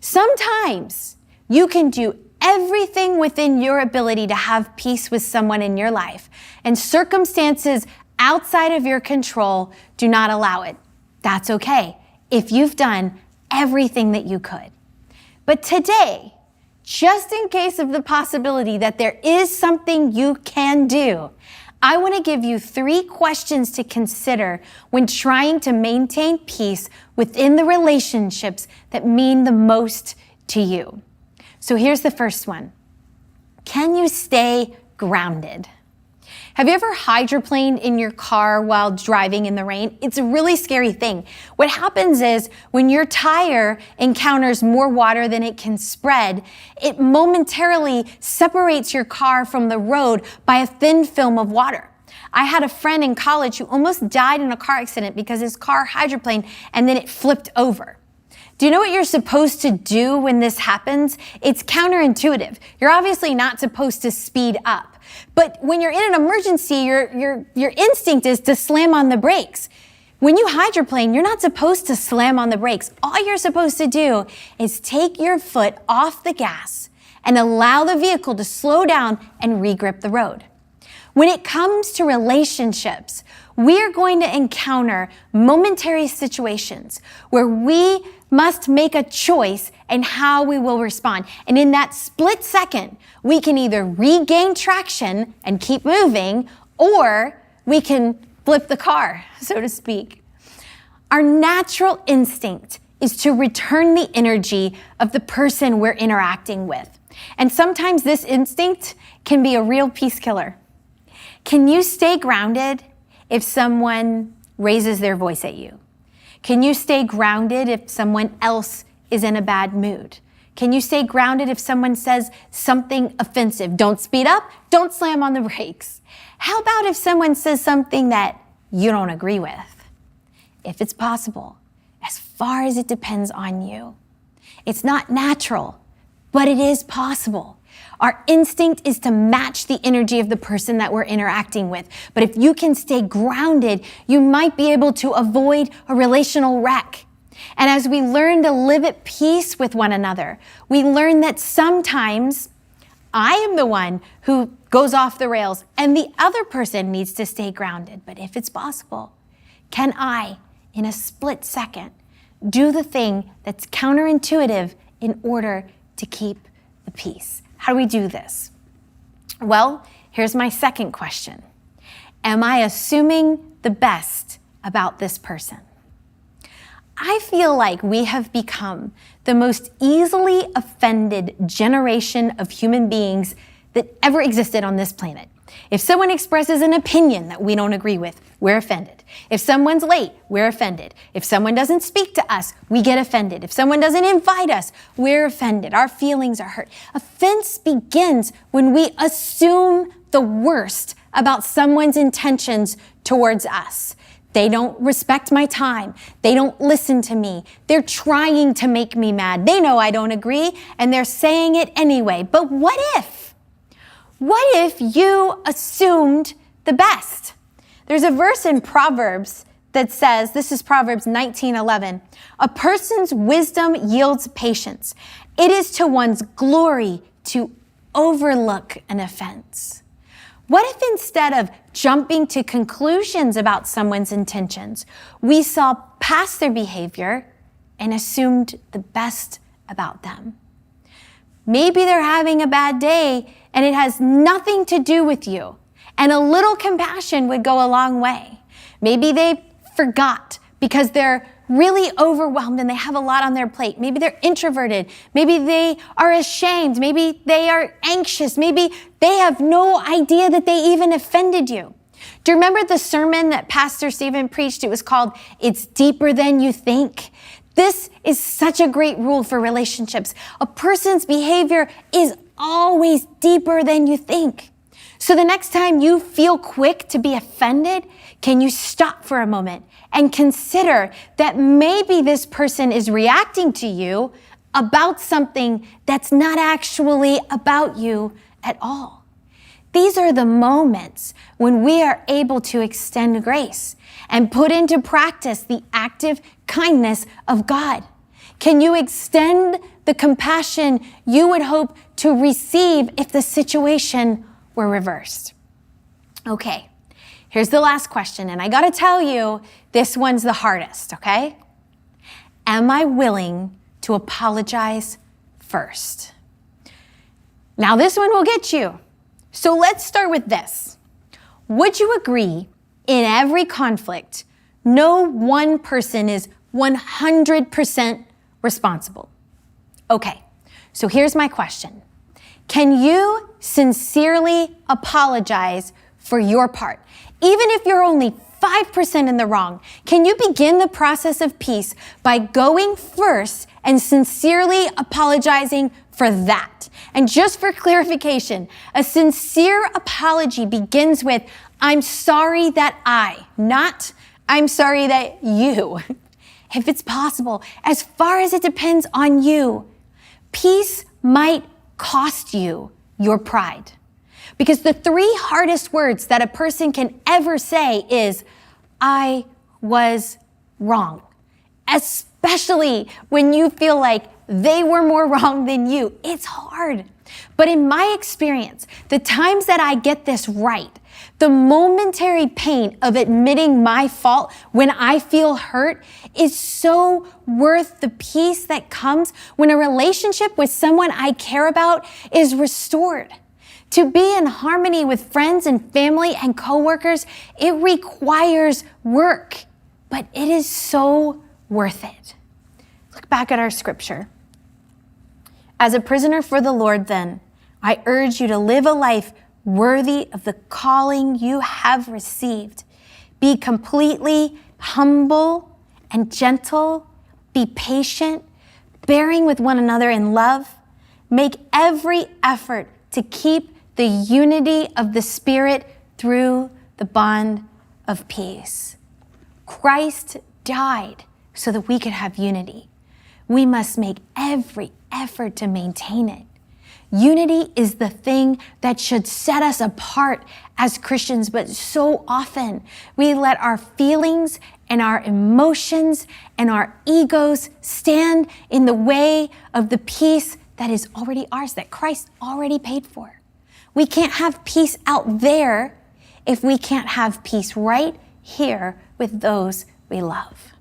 Sometimes you can do everything within your ability to have peace with someone in your life, and circumstances outside of your control do not allow it. That's okay if you've done everything that you could. But today, just in case of the possibility that there is something you can do, I want to give you 3 questions to consider when trying to maintain peace within the relationships that mean the most to you. So here's the first one. Can you stay grounded? Have you ever hydroplaned in your car while driving in the rain? It's a really scary thing. What happens is when your tire encounters more water than it can spread, it momentarily separates your car from the road by a thin film of water. I had a friend in college who almost died in a car accident because his car hydroplaned and then it flipped over. Do you know what you're supposed to do when this happens? It's counterintuitive. You're obviously not supposed to speed up. But when you're in an emergency, your instinct is to slam on the brakes. When you hydroplane, you're not supposed to slam on the brakes. All you're supposed to do is take your foot off the gas and allow the vehicle to slow down and regrip the road. When it comes to relationships, we're going to encounter momentary situations where we must make a choice in how we will respond. And in that split second, we can either regain traction and keep moving, or we can flip the car, so to speak. Our natural instinct is to return the energy of the person we're interacting with. And sometimes this instinct can be a real peace killer. Can you stay grounded if someone raises their voice at you? Can you stay grounded if someone else is in a bad mood? Can you stay grounded if someone says something offensive? Don't speed up, don't slam on the brakes. How about if someone says something that you don't agree with? If it's possible, as far as it depends on you. It's not natural, but it is possible. Our instinct is to match the energy of the person that we're interacting with. But if you can stay grounded, you might be able to avoid a relational wreck. And as we learn to live at peace with one another, we learn that sometimes I am the one who goes off the rails and the other person needs to stay grounded. But if it's possible, can I, in a split second, do the thing that's counterintuitive in order to keep the peace? How do we do this? Well, here's my second question. Am I assuming the best about this person? I feel like we have become the most easily offended generation of human beings that ever existed on this planet. If someone expresses an opinion that we don't agree with, we're offended. If someone's late, we're offended. If someone doesn't speak to us, we get offended. If someone doesn't invite us, we're offended. Our feelings are hurt. Offense begins when we assume the worst about someone's intentions towards us. They don't respect my time. They don't listen to me. They're trying to make me mad. They know I don't agree, and they're saying it anyway. But what if? What if you assumed the best? There's a verse in Proverbs that says, this is Proverbs 19:11, a person's wisdom yields patience. It is to one's glory to overlook an offense. What if instead of jumping to conclusions about someone's intentions, we saw past their behavior and assumed the best about them? Maybe they're having a bad day and it has nothing to do with you, and a little compassion would go a long way. Maybe they forgot because they're really overwhelmed and they have a lot on their plate. Maybe they're introverted. Maybe they are ashamed. Maybe they are anxious. Maybe they have no idea that they even offended you. Do you remember the sermon that Pastor Stephen preached? It was called, It's Deeper Than You Think. This is such a great rule for relationships. A person's behavior is always deeper than you think. So the next time you feel quick to be offended, can you stop for a moment and consider that maybe this person is reacting to you about something that's not actually about you at all? These are the moments when we are able to extend grace and put into practice the active kindness of God. Can you extend the compassion you would hope to receive if the situation were reversed? Okay, here's the last question, and I gotta tell you, this one's the hardest, okay? Am I willing to apologize first? Now this one will get you. So let's start with this. Would you agree in every conflict, no one person is 100% responsible? Okay, so here's my question. Can you sincerely apologize for your part? Even if you're only 5% in the wrong, can you begin the process of peace by going first and sincerely apologizing for that? And just for clarification, a sincere apology begins with, I'm sorry that not I'm sorry that you. If it's possible, as far as it depends on you, peace might cost you your pride. Because the 3 hardest words that a person can ever say is, I was wrong. Especially when you feel like they were more wrong than you. It's hard. But in my experience, the times that I get this right, the momentary pain of admitting my fault when I feel hurt is so worth the peace that comes when a relationship with someone I care about is restored. To be in harmony with friends and family and coworkers, it requires work, but it is so worth it. Look back at our scripture. As a prisoner for the Lord, then, I urge you to live a life worthy of the calling you have received. Be completely humble and gentle. Be patient, bearing with one another in love. Make every effort to keep the unity of the Spirit through the bond of peace. Christ died so that we could have unity. We must make every effort to maintain it. Unity is the thing that should set us apart as Christians, but so often we let our feelings and our emotions and our egos stand in the way of the peace that is already ours, that Christ already paid for. We can't have peace out there if we can't have peace right here with those we love.